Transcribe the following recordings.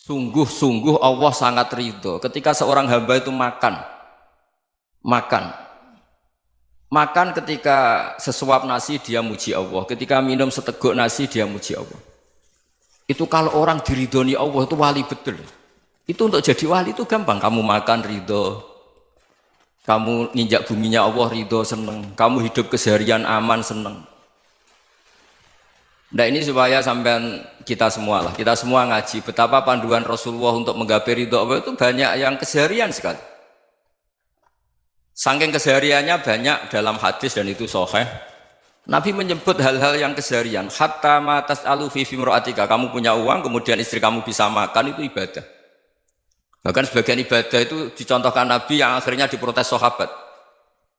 Sungguh-sungguh Allah sangat ridho ketika seorang hamba itu makan makan ketika sesuap nasi dia muji Allah, ketika minum seteguk nasi dia muji Allah. Itu kalau orang diridhoni Allah itu wali betul. Itu untuk jadi wali itu gampang, kamu makan ridho, kamu nginjak buminya Allah ridho seneng, kamu hidup keseharian aman seneng. Nah ini supaya sampean kita semua ngaji betapa panduan Rasulullah untuk menggapai ridho Allah itu banyak yang keseharian sekali. Saking kesehariannya banyak dalam hadis dan itu sahih. Nabi menyebut hal-hal yang keseharian. Hatta ma tas'alu fi fimra'atika, kamu punya uang kemudian istri kamu bisa makan itu ibadah. Bahkan sebagian ibadah itu dicontohkan Nabi yang akhirnya diprotes sahabat.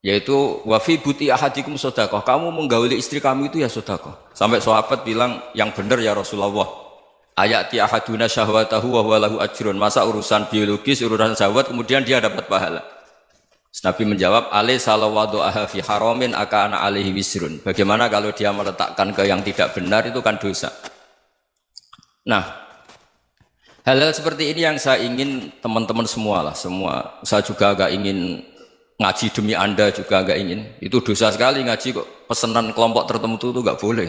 Yaitu wa fi buti ahadikum sedekah, kamu menggauli istri kamu itu ya sedekah. Sampai sahabat bilang yang benar ya Rasulullah. Ayati ahaduna syahwatahu wa huwa lahu ajrun. Masa urusan biologis, urusan syahwat kemudian dia dapat pahala. Nabi menjawab, alaysa law wada'aha fi haramin akana alaihi wisrun. Bagaimana kalau dia meletakkan ke yang tidak benar itu kan dosa. Nah, hal-hal seperti ini yang saya ingin teman-teman semua lah, semua. Saya juga agak ingin ngaji demi Anda juga agak ingin. Itu dosa sekali ngaji kok pesanan kelompok tertentu itu enggak boleh.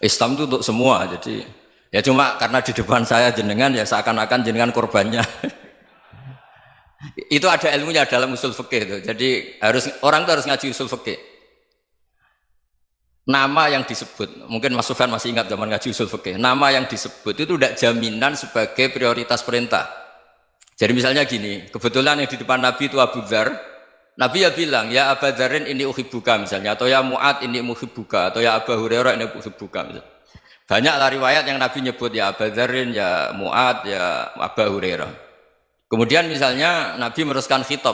Islam itu untuk semua. Jadi ya cuma karena di depan saya jenengan ya seakan-akan jenengan korbannya. Itu ada ilmunya dalam usul fikih itu. Jadi orang itu harus ngaji usul fikih. Nama yang disebut, mungkin Mas Sufyan masih ingat zaman ngaji usul fikih. Nama yang disebut itu tidak jaminan sebagai prioritas perintah. Jadi misalnya gini, kebetulan yang di depan Nabi itu Abu Dzar. Nabi ya bilang, ya Abu Dzarin ini uhibbuka misalnya, atau ya Mu'ad ini uhibbuka, atau ya Abu Hurairah ini uhibbuka misalnya. Banyaklah riwayat yang Nabi nyebut ya Abu Dzarin, ya Mu'ad, ya Abu Hurairah. Kemudian misalnya Nabi meneruskan khitab,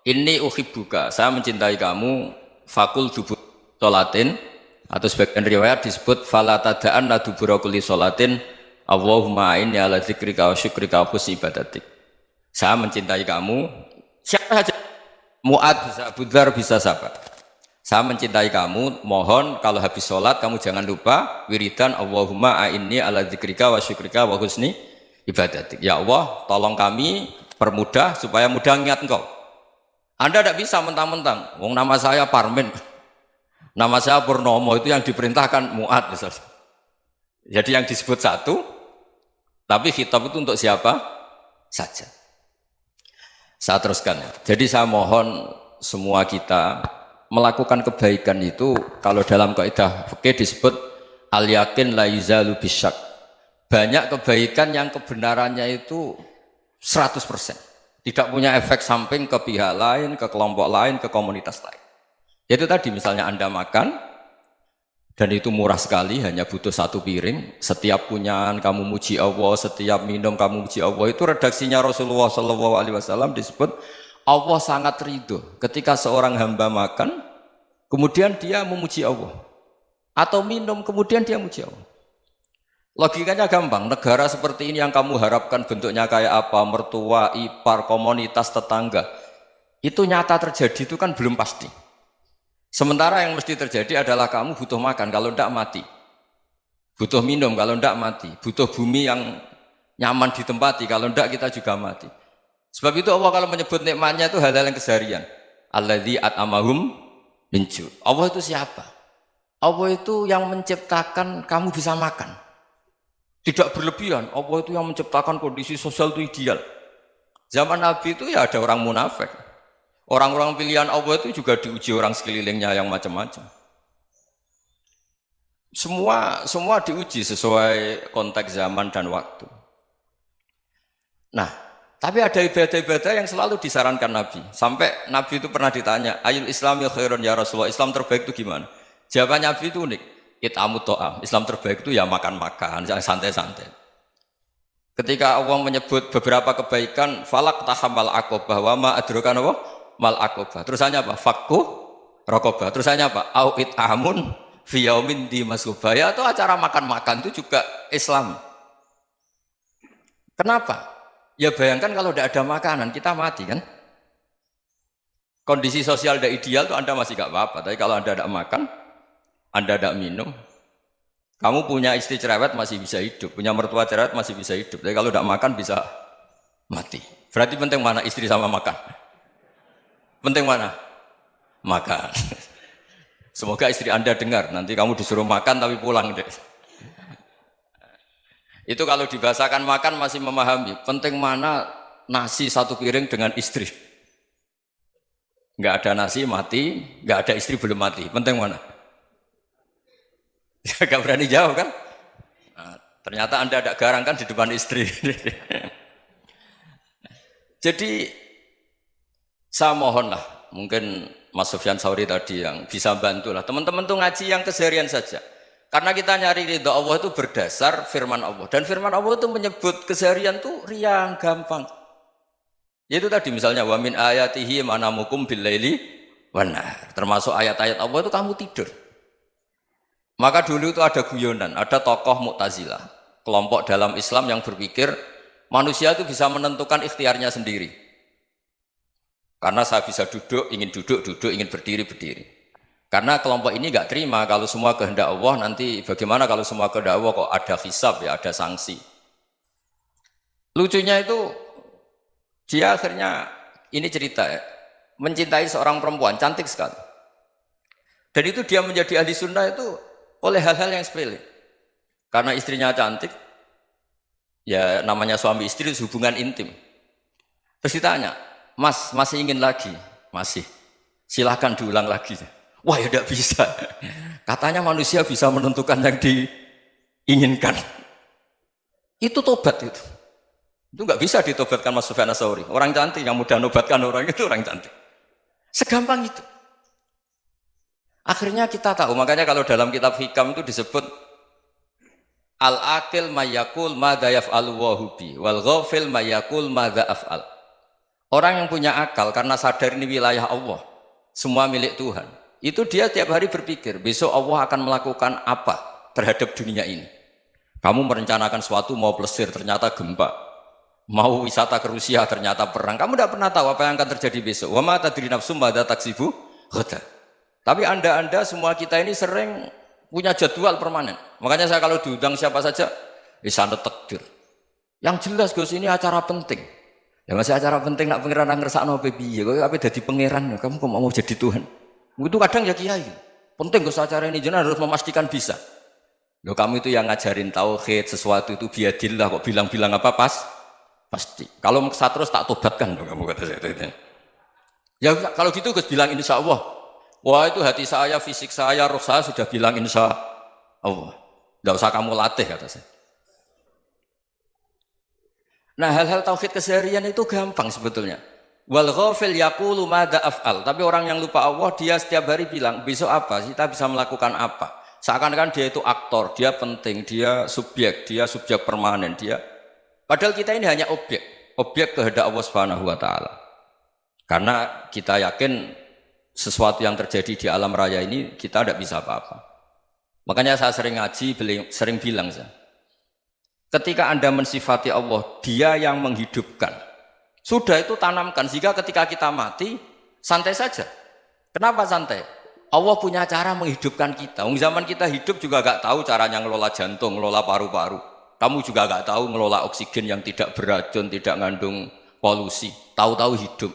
ini uhibbuka, saya mencintai kamu, fakul dubur sholatin, atau sebagian riwayat disebut fala tada'anna dubura kulli sholatin, Allahumma inni ala dzikrika wa syukrika wa husni ibadatik. Saya mencintai kamu, siapa saja, Mu'ad bisa, Abu Dzar bisa siapa. Saya mencintai kamu, mohon kalau habis sholat kamu jangan lupa wiridan Allahumma inni ala dzikrika wa syukrika wa husni ibadatik. Ya Allah, tolong kami permudah supaya mudah ingat Engkau. Anda tidak bisa mentang-mentang, wong nama saya Parmin, nama saya Purnomo, itu yang diperintahkan Mu'ad misalnya. Jadi yang disebut satu, tapi khitab itu untuk siapa saja. Saya teruskan. Jadi saya mohon semua kita melakukan kebaikan itu, kalau dalam kaidah fikih disebut al yakin la yuzalu bisyak. Banyak kebaikan yang kebenarannya itu 100%. Tidak punya efek samping ke pihak lain, ke kelompok lain, ke komunitas lain. Itu tadi misalnya Anda makan, dan itu murah sekali, hanya butuh satu piring. Setiap punyaan kamu muji Allah, setiap minum kamu muji Allah. Itu redaksinya Rasulullah SAW disebut, Allah sangat ridho ketika seorang hamba makan, kemudian dia memuji Allah. Atau minum, kemudian dia muji Allah. Logikanya gampang, negara seperti ini yang kamu harapkan bentuknya kayak apa, mertua, ipar, komunitas, tetangga, itu nyata terjadi itu kan belum pasti. Sementara yang mesti terjadi adalah kamu butuh makan, kalau tidak mati. Butuh minum, kalau tidak mati. Butuh bumi yang nyaman ditempati, kalau tidak kita juga mati. Sebab itu Allah kalau menyebut nikmatnya itu hal-hal yang keseharian. Alladzi at'amahum min ju'. Allah itu siapa? Allah itu yang menciptakan kamu bisa makan. Tidak berlebihan, Allah itu yang menciptakan kondisi sosial itu ideal. Zaman Nabi itu ya ada orang munafik. Orang-orang pilihan Allah itu juga diuji orang sekelilingnya yang macam-macam. Semua diuji sesuai konteks zaman dan waktu. Nah, tapi ada ibadah-ibadah yang selalu disarankan Nabi. Sampai Nabi itu pernah ditanya, ayul islami khairun ya Rasulullah, Islam terbaik itu gimana? Jawaban Nabi itu unik. It'amut to'am, Islam terbaik itu ya makan-makan, yang santai-santai. Ketika Allah menyebut beberapa kebaikan, falak tahamal aqobah, wa ma adrokan apa? Mal aqobah. Terusannya apa? Fakku rokobah. Terusannya apa? Au it'amun fiyaumin di masubah. Ya itu acara makan-makan itu juga Islam. Kenapa? Ya bayangkan kalau tidak ada makanan, kita mati kan? Kondisi sosial tidak ideal itu Anda masih gak apa-apa, tapi kalau Anda tidak makan, Anda tidak minum, Kamu punya istri cerewet masih bisa hidup, punya mertua cerewet masih bisa hidup. Tapi kalau tidak makan bisa mati. Berarti penting mana istri sama makan? Penting mana? Makan. Semoga istri Anda dengar, nanti kamu disuruh makan tapi pulang deh. Itu kalau dibahasakan makan masih memahami. Penting mana nasi satu piring dengan istri. Nggak ada nasi mati, nggak ada istri belum mati. Penting mana? Gak berani jawab kan? Nah, ternyata Anda ada garang kan di depan istri. Jadi saya mohonlah, mungkin Mas Sufyan Sauri tadi yang bisa bantulah. Teman-teman tuh ngaji yang keseharian saja. Karena kita nyari ridha Allah itu berdasar firman Allah. Dan firman Allah itu menyebut keseharian tuh riang, gampang. Yaitu tadi misalnya wa min ayatihi manamukum bil laili wan nahar. Termasuk ayat-ayat Allah itu kamu tidur. Maka dulu itu ada guyonan, ada tokoh Mu'tazilah, kelompok dalam Islam yang berpikir manusia itu bisa menentukan ikhtiarnya sendiri. Karena saya bisa duduk, ingin berdiri, berdiri. Karena kelompok ini nggak terima kalau semua kehendak Allah, nanti bagaimana kalau semua kehendak Allah kok ada hisab ya, ada sanksi. Lucunya itu dia akhirnya, ini cerita ya, mencintai seorang perempuan, cantik sekali. Dan itu dia menjadi ahli sunnah itu oleh hal-hal yang sepele. Karena istrinya cantik, ya namanya suami istri hubungan intim. Terus ditanya, Mas, masih ingin lagi? Masih. Silahkan diulang lagi. Wah ya tidak bisa. Katanya manusia bisa menentukan yang diinginkan. Itu tobat itu. Itu nggak bisa ditobatkan Mas Sufyan Ats-Tsauri. Orang cantik yang mudah nobatkan orang itu orang cantik. Segampang itu. Akhirnya kita tahu, makanya kalau dalam kitab Hikam itu disebut al-aqil mayyakul madza yaf'alu wa hubi wal ghafil mayyakul madza af'al. Orang yang punya akal karena sadar ini wilayah Allah, semua milik Tuhan. Itu dia tiap hari berpikir, besok Allah akan melakukan apa terhadap dunia ini. Kamu merencanakan suatu mau plesir, ternyata gempa. Mau wisata ke Rusia, ternyata perang. Kamu tidak pernah tahu apa yang akan terjadi besok. Wa ma tadri nafsum madza taksibu ghadan. Tapi anda semua kita ini sering punya jadwal permanen. Makanya saya kalau diundang siapa saja, sanad takdir. Yang jelas Gus ini acara penting. Ya masih acara penting nak pangeran ngersakno piye? Kok ape dadi pangeran? Kamu kok mau jadi Tuhan? Itu kadang ya kiai. Penting Gus acara ini jenengan harus memastikan bisa. Loh kamu itu yang ngajarin tauhid, sesuatu itu biadillah kok bilang-bilang apa pasti. Kalau maksa terus tak tobatkan loh kamu kata saya. Ya kalau gitu Gus bilang insya Allah. Wah itu hati saya, fisik saya, roh saya sudah bilang insya Allah. Tidak usah kamu latih kata saya. Nah hal-hal tauhid keseharian itu gampang sebetulnya. Wal ghafil yaqulu madza af'al. Tapi orang yang lupa Allah dia setiap hari bilang besok apa? Kita bisa melakukan apa? Seakan-akan dia itu aktor, dia penting, dia subjek permanen, dia. Padahal kita ini hanya objek kehendak Allah Subhanahu wa taala. Karena kita yakin sesuatu yang terjadi di alam raya ini kita tidak bisa apa-apa. Makanya saya sering ngaji, sering bilang saya, ketika Anda mensifati Allah, Dia yang menghidupkan. Sudah itu tanamkan sehingga ketika kita mati santai saja. Kenapa santai? Allah punya cara menghidupkan kita. Zaman kita hidup juga gak tahu caranya ngelola jantung, ngelola paru-paru. Kamu juga gak tahu ngelola oksigen yang tidak beracun, tidak ngandung polusi. Tahu-tahu hidup.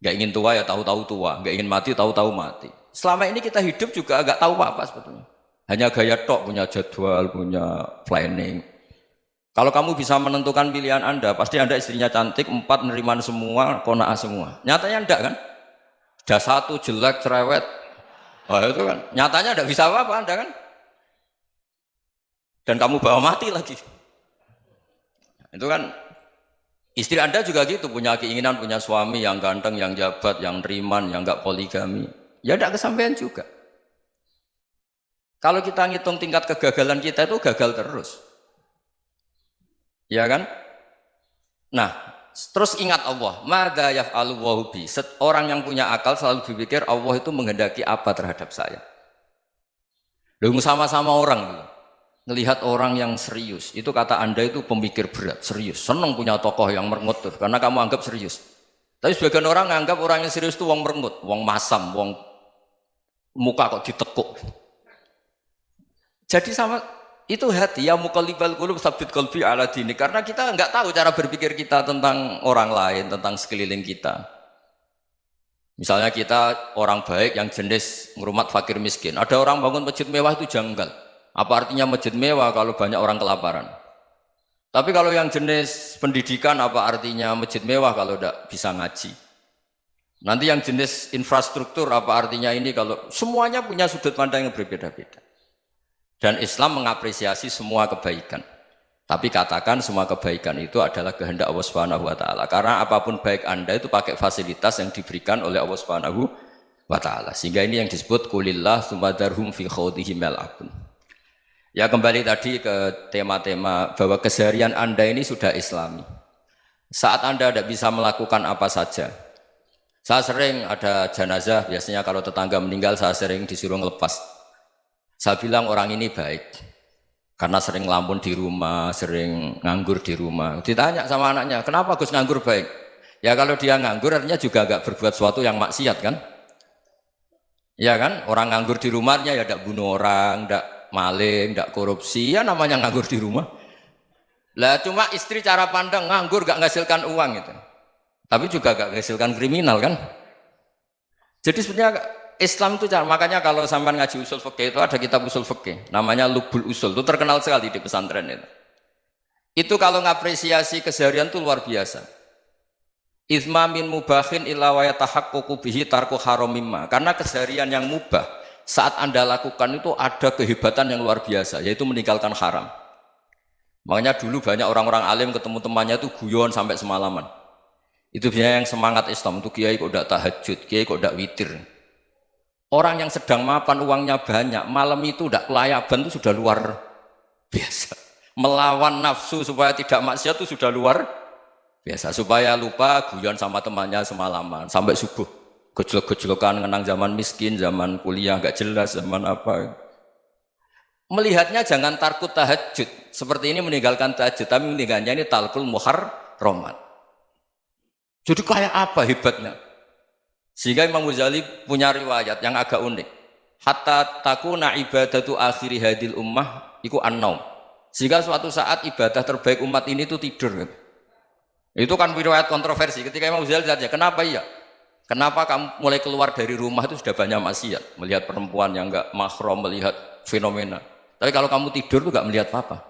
Gak ingin tua ya tahu-tahu tua, gak ingin mati tahu-tahu mati. Selama ini kita hidup juga gak tahu apa-apa sebetulnya. Hanya gaya tok, punya jadwal, punya planning. Kalau kamu bisa menentukan pilihan Anda, pasti Anda istrinya cantik, 4 neriman semua, kona'ah semua. Nyatanya enggak kan? Ada 1 jelek, cerewet. Oh itu kan, nyatanya enggak bisa apa-apa Anda kan? Dan kamu bawa mati lagi. Itu kan, istri Anda juga gitu, punya keinginan, punya suami yang ganteng, yang jabat, yang neriman, yang enggak poligami. Ya enggak kesampaian juga. Kalau kita ngitung tingkat kegagalan kita itu gagal terus. Ya kan? Nah, terus ingat Allah, madza yaf'alu wa bi. Orang yang punya akal selalu berpikir Allah itu menghendaki apa terhadap saya. Lalu sama-sama orang melihat orang yang serius, itu kata Anda itu pemikir berat, serius, senang punya tokoh yang merengut tuh, karena kamu anggap serius. Tapi sebagian orang anggap orang yang serius itu wong merengut, wong masam, wong muka kok ditekuk. Jadi sama Itu hati ya muqallibal qulub tsabbit qalbi ala dini, karena kita nggak tahu cara berpikir kita tentang orang lain, tentang sekeliling kita. Misalnya kita orang baik yang jenis ngurmat fakir miskin, ada orang bangun masjid mewah itu janggal. Apa artinya masjid mewah kalau banyak orang kelaparan? Tapi kalau yang jenis pendidikan, apa artinya masjid mewah kalau tidak bisa ngaji? Nanti yang jenis infrastruktur, apa artinya ini kalau semuanya punya sudut pandang yang berbeda-beda. Dan Islam mengapresiasi semua kebaikan. Tapi katakan semua kebaikan itu adalah kehendak Allah Subhanahu wa taala. Karena apapun baik Anda itu pakai fasilitas yang diberikan oleh Allah Subhanahu wa taala. Sehingga ini yang disebut qulillah tsumadarhum fi khawdihim yal'abun. Ya kembali tadi ke tema-tema bahwa keseharian Anda ini sudah Islami. Saat Anda tidak bisa melakukan apa saja. Saya sering ada jenazah, biasanya kalau tetangga meninggal saya sering disuruh ngelepas. Saya bilang orang ini baik karena sering ngelamun di rumah, sering nganggur di rumah. Ditanya sama anaknya, kenapa Gus nganggur baik? Ya kalau dia nganggur artinya juga agak berbuat sesuatu yang maksiat kan? Ya kan? Orang nganggur di rumahnya ya tidak bunuh orang, tidak maling, tidak korupsi, ya namanya nganggur di rumah. Lah cuma istri cara pandang nganggur gak menghasilkan uang itu. Tapi juga gak menghasilkan kriminal kan? Jadi sebenarnya Islam itu makanya kalau sampai ngaji usul fikih itu ada kitab usul fikih namanya Lubul Usul, itu terkenal sekali di pesantren itu. Itu kalau ngapresiasi keseharian itu luar biasa. Izma min mubahin illa wa yatahaqqaqu bihi tarku haramimma. Karena keseharian yang mubah saat Anda lakukan itu ada kehebatan yang luar biasa, yaitu meninggalkan haram. Makanya dulu banyak orang-orang alim ketemu temannya itu guyon sampai semalaman. Itu biasanya yang semangat Islam itu kiai kok tidak tahajud, kiai kok tidak witir. Orang yang sedang mapan uangnya banyak, malam itu tidak kelayaban itu sudah luar biasa. Melawan nafsu supaya tidak maksiat itu sudah luar biasa. Supaya lupa guyon sama temannya semalaman sampai subuh. Gejlok-gejlokan ngenang zaman miskin, zaman kuliah nggak jelas, zaman apa. Melihatnya jangan tarkut tahajud. Seperti ini meninggalkan tahajud, tapi meninggalkannya ini talkul muharramat. Jadi kayak apa hebatnya? Sehingga Imam Ghazali punya riwayat yang agak unik. Hatta takuna ibadatu akhiri hadil ummah iku an-naum. Sehingga suatu saat ibadah terbaik umat ini itu tidur. Itu kan riwayat kontroversi. Ketika Imam Ghazali tanya, kenapa iya? Kenapa kamu mulai keluar dari rumah itu sudah banyak maksiat? Melihat perempuan yang enggak mahram, melihat fenomena. Tapi kalau kamu tidur itu enggak melihat apa-apa.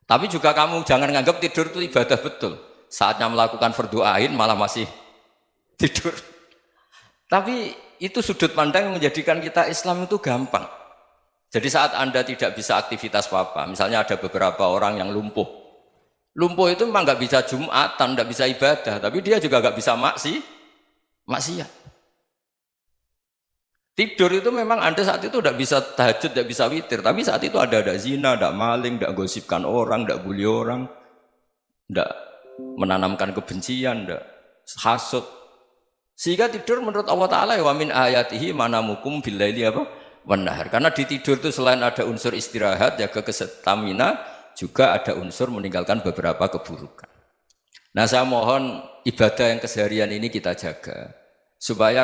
Tapi juga kamu jangan menganggap tidur itu ibadah betul. Saatnya melakukan fardu ain malah masih tidur. Tapi itu sudut pandang yang menjadikan kita Islam itu gampang. Jadi saat Anda tidak bisa aktivitas apa-apa, misalnya ada beberapa orang yang lumpuh. Lumpuh itu memang nggak bisa Jumatan, nggak bisa ibadah, tapi dia juga nggak bisa maksiat. Tidur itu memang Anda saat itu tidak bisa tahajud, tidak bisa witir, tapi saat itu ada zina, ada maling, tidak gosipkan orang, tidak bully orang, tidak menanamkan kebencian, tidak hasud. Sehingga tidur menurut Allah Ta'ala wa min ayatihi manamukum billaili apa? Wan-nahar. Karena di tidur itu selain ada unsur istirahat, jaga kestamina, juga ada unsur meninggalkan beberapa keburukan. Nah saya mohon ibadah yang keseharian ini kita jaga. Supaya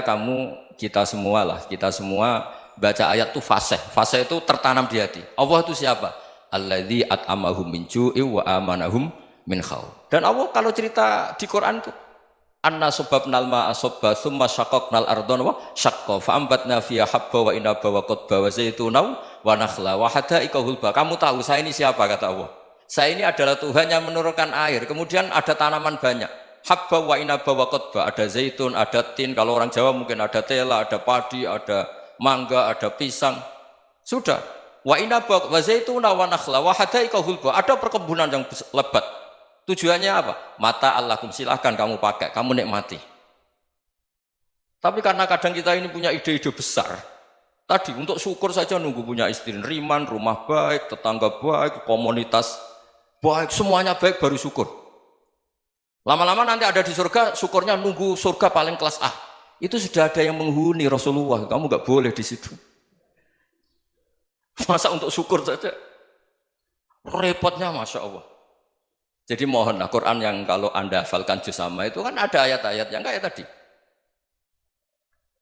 kita semua baca ayat itu fasih. Fasih itu tertanam di hati. Allah itu siapa? Alladzi at'amahum min ju'i wa amanahum min khauf. Dan Allah kalau cerita di Quran itu anna subabnal ma'a subba thumma syaqaqnal ardhan wa syaqqa fa ambatna fiha habba wa inaba wa qadba wa zaituna wa nakhla wa hadaika hulba. Kamu tahu saya ini siapa, kata Allah? Saya ini adalah Tuhan yang menurunkan air, kemudian ada tanaman banyak. Habba wa inaba wa qadba, ada zaitun, ada tin, kalau orang Jawa mungkin ada tela, ada padi, ada mangga, ada pisang. Sudah. Wa inaba wa zaituna wa nakhla wa hadaika hulba, ada perkebunan yang lebat. Tujuannya apa? Mata Allahkum, silahkan kamu pakai, kamu nikmati. Tapi karena kadang kita ini punya ide-ide besar. Tadi untuk syukur saja nunggu punya istri riman, rumah baik, tetangga baik, komunitas baik, semuanya baik baru syukur. Lama-lama nanti ada di surga, syukurnya nunggu surga paling kelas A. Itu sudah ada yang menghuni Rasulullah, kamu nggak boleh di situ. Masa untuk syukur saja? Repotnya Masya Allah. Jadi mohonlah Quran yang kalau Anda hafalkan juz sama itu kan ada ayat-ayat yang kayak tadi.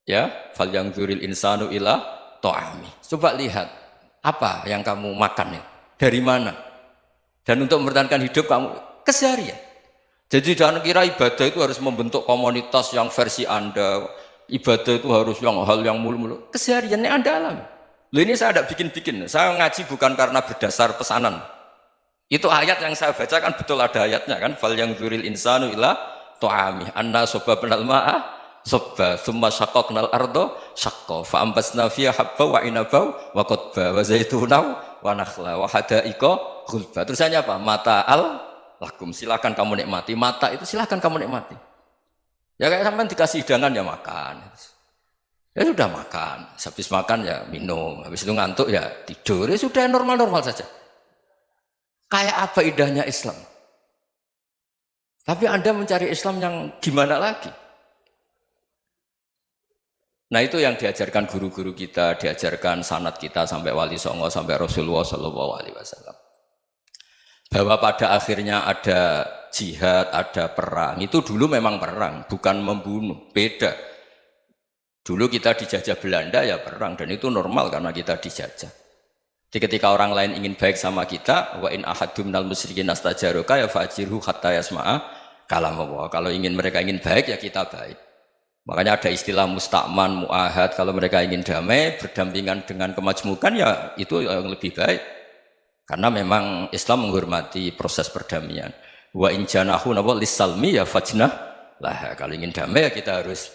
Ya, fal yang dzuril insanu ila ta'ami. Coba lihat. Apa yang kamu makan ya? Dari mana? Dan untuk mempertahankan hidup kamu keseharian. Jadi jangan kira ibadah itu harus membentuk komunitas yang versi Anda. Ibadah itu harus hal yang mulu-mulu. Kesehariannya Anda alami. Loh ini saya tidak bikin-bikin. Saya ngaji bukan karena berdasar pesanan. Itu ayat yang saya bacakan betul ada ayatnya kan. Fal yang dzuril insanu ila tu'ami anna soba penal ma'ah sobba thumma syaqaqnal ardo syaqqa fa ambasna fiha habba wa inaba wa qadba wa zaituna wa nakhla wa hadaika ghulba. Terusannya apa? Mata'al lakum, silakan kamu nikmati. Mata itu silakan kamu nikmati. Ya kayak sampean dikasih hidangan ya makan. Ya sudah makan, habis makan ya minum, habis itu ngantuk ya tidur. Ya sudah normal-normal saja. Kayak apa indahnya Islam? Tapi Anda mencari Islam yang gimana lagi? Nah itu yang diajarkan guru-guru kita, diajarkan sanad kita sampai Wali Songo, sampai Rasulullah SAW. Bahwa pada akhirnya ada jihad, ada perang. Itu dulu memang perang, bukan membunuh, beda. Dulu kita dijajah Belanda ya perang, dan itu normal karena kita dijajah. Jadi ketika orang lain ingin baik sama kita, wa in ahadum minal musyrikin astajaruka ya fajirhu hatta yasma'a kalam Allah. Kalau mereka ingin baik ya kita baik. Makanya ada istilah musta'man, mu'ahad. Kalau mereka ingin damai, berdampingan dengan kemajmukan ya itu yang lebih baik. Karena memang Islam menghormati proses perdamaian. Wa in janahu lis-salmi ya fajnah lah. Kalau ingin damai ya kita harus